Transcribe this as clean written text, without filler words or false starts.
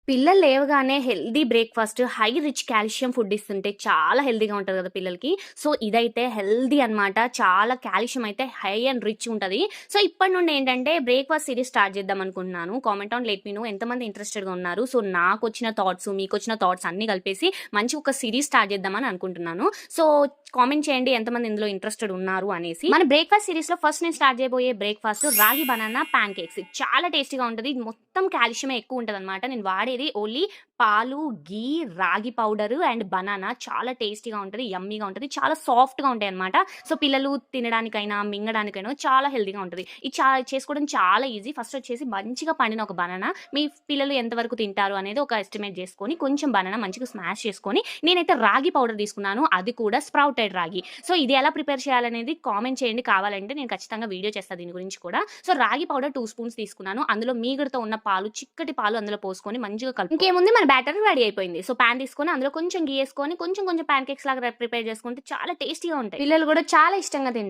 పిల్లలు లేవగానే healthy breakfast, high rich calcium food ఇస్తుంటే చాలా హెల్తీగా ఉంటది కదా పిల్లలకి. సో, ఇదైతే హెల్తీ అనమాట. చాలా కాల్షియం అయితే హై అండ్ రిచ్ ఉంటది. సో, ఇప్పటి నుండి ఏంటంటే బ్రేక్‌ఫాస్ట్ సిరీస్ స్టార్ట్ చేద్దాం అనుకుంటున్నాను. Comment on let me know ఎంతమంది ఇంట్రెస్టెడ్‌గా ఉన్నారు. సో, నాకొచ్చిన థాట్స్, మీకొచ్చిన థాట్స్ అన్నీ కలిపేసి మంచి ఒక సిరీస్ స్టార్ట్ చేద్దామని అనుకుంటున్నాను. సో, కామెంట్ చేయండి ఎంతమంది ఇందులో ఇంట్రెస్టెడ్ ఉన్నారు అనేసి. మన బ్రేక్‌ఫాస్ట్ సిరీస్‌లో ఫస్ట్ నేను స్టార్ట్ చేయబోయే బ్రేక్‌ఫాస్ట్ రాగి బనానా పాన్ కేక్స్. చాలా టేస్టీగా ఉంటది. మొత్తం కాల్షియమే ఎక్కువ ఉంటదనమాట. నేను వాడేది ఓన్లీ పాలు, ఘీ, రాగి పౌడరు అండ్ బనానా చాలా టేస్టీగా ఉంటది. యమ్మీగా ఉంటది. చాలా సాఫ్ట్‌గా ఉంటాయన్నమాట. సో, పిల్లలు తినడానికైనా, మింగడానికైనా చాలా హెల్తీగా ఉంటది. ఇది చేసుకోవడం చాలా ఈజీ. ఫస్ట్ వచ్చేసి మంచిగా పండిన ఒక బనానా మీ పిల్లలు ఎంతవరకు తింటారు అనేది ఒక ఎస్టిమేట్ చేసుకొని, కొంచెం బనానా మంచిగా స్మాష్ చేసుకొని, నేనైతే రాగి పౌడర్ తీసుకున్నాను. అది కూడా స్ప్రౌటెడ్ రాగి. సో, ఇది ఎలా ప్రిపేర్ చేయాలనేది కామెంట్ చేయండి కావాలంటే. నేను ఖచ్చితంగా వీడియో చేస్తా దీని గురించి కూడా. సో, రాగి పౌడర్ 2 స్పూన్స్ తీసుకున్నాను. అందులో మీగడతో ఉన్న పాలు, చిక్కటి పాలు అందులో పోసుకొని మంచిగా ఇంకేముంది మన బ్యాటర్ రెడీ అయిపోయింది. సో, పాన్ తీసుకొని అందులో కొంచెం ఘీ ఏసుకొని కొంచెం కొంచెం పాన్ కేక్స్ లాగా ప్రిపేర్ చేసుకుంటే చాలా టేస్టీగా ఉంటాయి. పిల్లలు కూడా చాలా ఇష్టంగా తింటారు.